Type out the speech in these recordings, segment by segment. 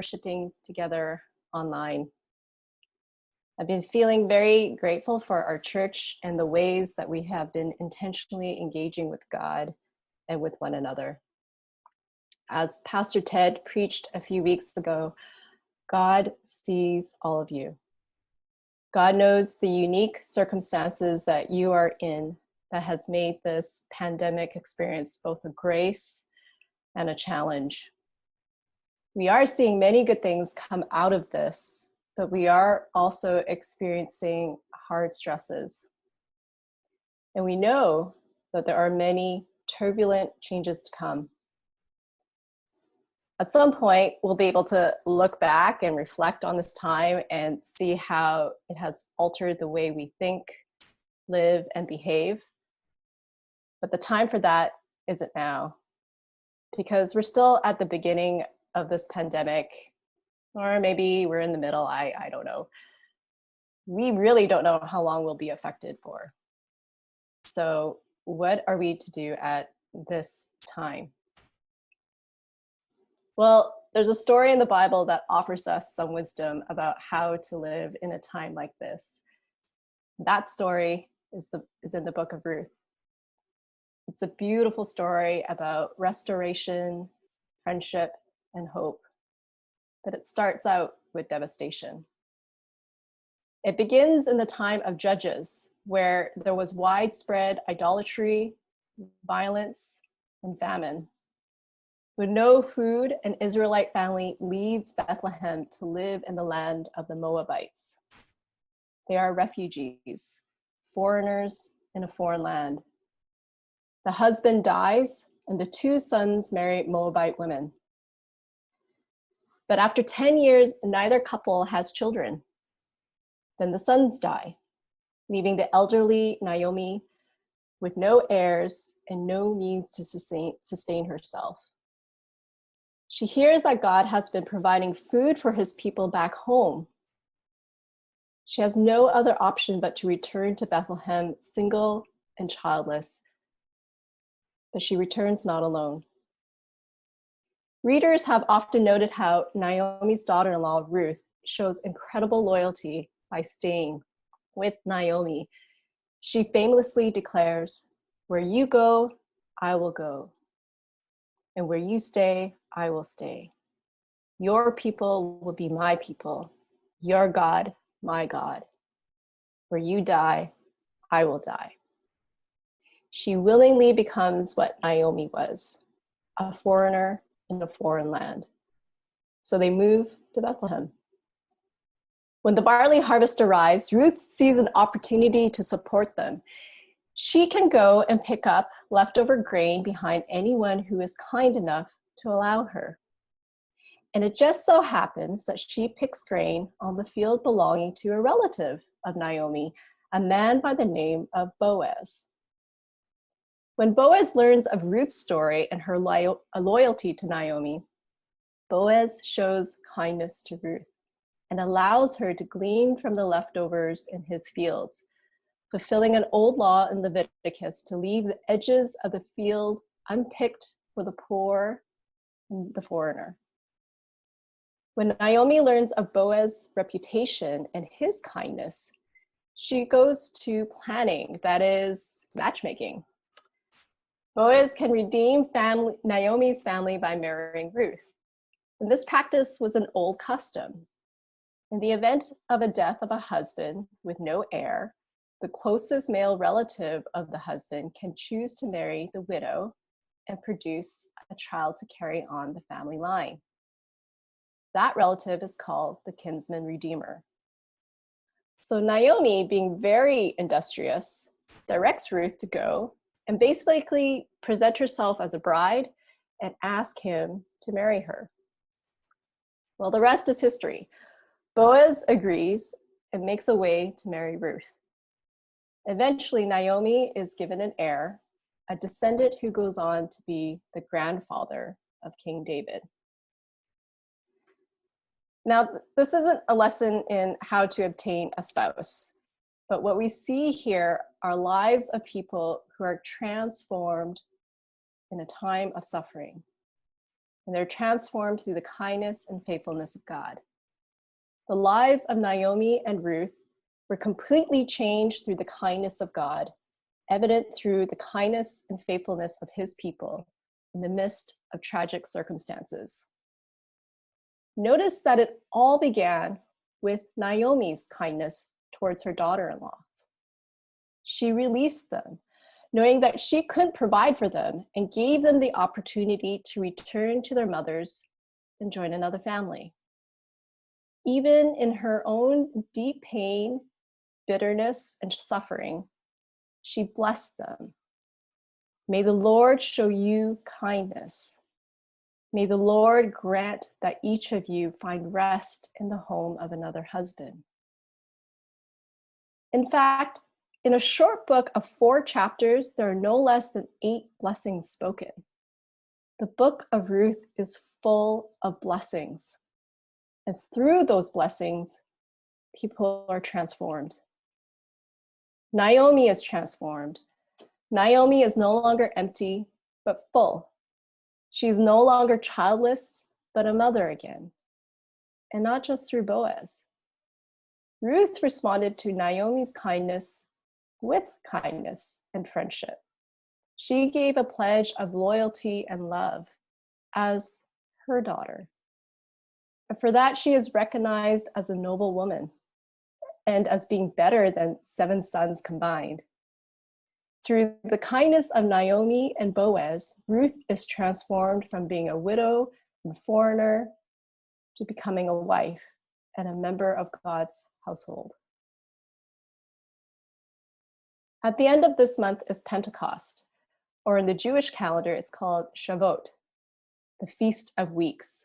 worshiping together online. I've been feeling very grateful for our church and the ways that we have been intentionally engaging with God and with one another. As Pastor Ted preached a few weeks ago, God sees all of you. God knows the unique circumstances that you are in that has made this pandemic experience both a grace and a challenge. We are seeing many good things come out of this, but we are also experiencing hard stresses. And we know that there are many turbulent changes to come. At some point, we'll be able to look back and reflect on this time and see how it has altered the way we think, live, and behave. But the time for that isn't now, because we're still at the beginning of this pandemic, or maybe we're in the middle, I don't know. We really don't know how long we'll be affected for. So what are we to do at this time? Well, there's a story in the Bible that offers us some wisdom about how to live in a time like this. That story is in the book of Ruth. It's a beautiful story about restoration, friendship, and hope. But it starts out with devastation. It begins in the time of Judges, where there was widespread idolatry, violence, and famine. With no food, an Israelite family leaves Bethlehem to live in the land of the Moabites. They are refugees, foreigners in a foreign land. The husband dies, and the two sons marry Moabite women. But after 10 years, neither couple has children. Then the sons die, leaving the elderly Naomi with no heirs and no means to sustain herself. She hears that God has been providing food for his people back home. She has no other option but to return to Bethlehem, single and childless. But she returns not alone. Readers have often noted how Naomi's daughter-in-law, Ruth, shows incredible loyalty by staying with Naomi. She famously declares, "Where you go, I will go. And where you stay, I will stay. Your people will be my people. Your God, my God. Where you die, I will die." She willingly becomes what Naomi was, a foreigner in a foreign land. So they move to Bethlehem. When the barley harvest arrives, Ruth sees an opportunity to support them. She can go and pick up leftover grain behind anyone who is kind enough to allow her. And it just so happens that she picks grain on the field belonging to a relative of Naomi, a man by the name of Boaz. When Boaz learns of Ruth's story and her loyalty to Naomi, Boaz shows kindness to Ruth and allows her to glean from the leftovers in his fields, fulfilling an old law in Leviticus to leave the edges of the field unpicked for the poor and the foreigner. When Naomi learns of Boaz's reputation and his kindness, she goes to planning, that is, matchmaking. Boaz can redeem Naomi's family by marrying Ruth. And this practice was an old custom. In the event of a death of a husband with no heir, the closest male relative of the husband can choose to marry the widow and produce a child to carry on the family line. That relative is called the kinsman redeemer. So Naomi, being very industrious, directs Ruth to go and basically present herself as a bride and ask him to marry her. Well, the rest is history. Boaz agrees and makes a way to marry Ruth. Eventually, Naomi is given an heir, a descendant who goes on to be the grandfather of King David. Now, this isn't a lesson in how to obtain a spouse, but what we see here are lives of people who are transformed in a time of suffering. and they're transformed through the kindness and faithfulness of God. The lives of Naomi and Ruth were completely changed through the kindness of God, evident through the kindness and faithfulness of his people in the midst of tragic circumstances. Notice that it all began with Naomi's kindness towards her daughter-in-laws. She released them, knowing that she couldn't provide for them, and gave them the opportunity to return to their mothers and join another family. Even in her own deep pain, bitterness, and suffering, she blessed them. May the Lord show you kindness. May the Lord grant that each of you find rest in the home of another husband. In fact, in a short book of 4 chapters, there are no less than 8 blessings spoken. The book of Ruth is full of blessings. And through those blessings, people are transformed. Naomi is transformed. Naomi is no longer empty, but full. She is no longer childless, but a mother again. And not just through Boaz. Ruth responded to Naomi's kindness with kindness and friendship. She gave a pledge of loyalty and love as her daughter. And for that, she is recognized as a noble woman and as being better than 7 sons combined. Through the kindness of Naomi and Boaz, Ruth is transformed from being a widow and foreigner to becoming a wife and a member of God's household. At the end of this month is Pentecost, or in the Jewish calendar, it's called Shavuot, the Feast of Weeks.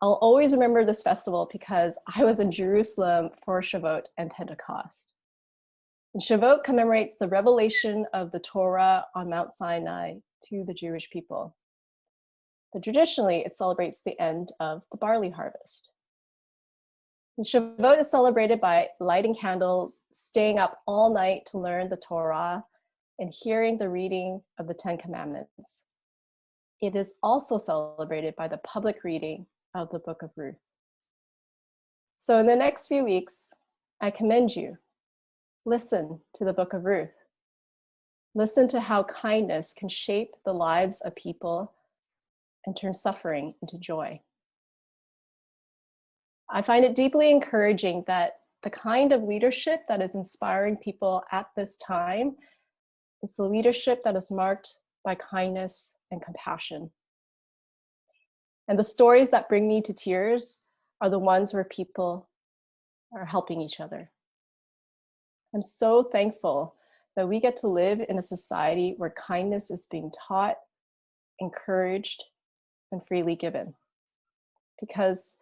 I'll always remember this festival because I was in Jerusalem for Shavuot and Pentecost. And Shavuot commemorates the revelation of the Torah on Mount Sinai to the Jewish people. But traditionally, it celebrates the end of the barley harvest. And Shavuot is celebrated by lighting candles, staying up all night to learn the Torah, and hearing the reading of the 10 Commandments. It is also celebrated by the public reading of the book of Ruth. So in the next few weeks, I commend you. Listen to the book of Ruth. Listen to how kindness can shape the lives of people and turn suffering into joy. I find it deeply encouraging that the kind of leadership that is inspiring people at this time is the leadership that is marked by kindness and compassion. And the stories that bring me to tears are the ones where people are helping each other. I'm so thankful that we get to live in a society where kindness is being taught, encouraged, and freely given. Because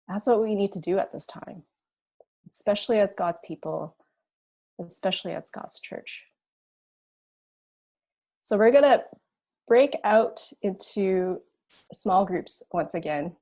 that's what we need to do at this time, especially as God's people, especially as God's church. So we're going to break out into small groups once again.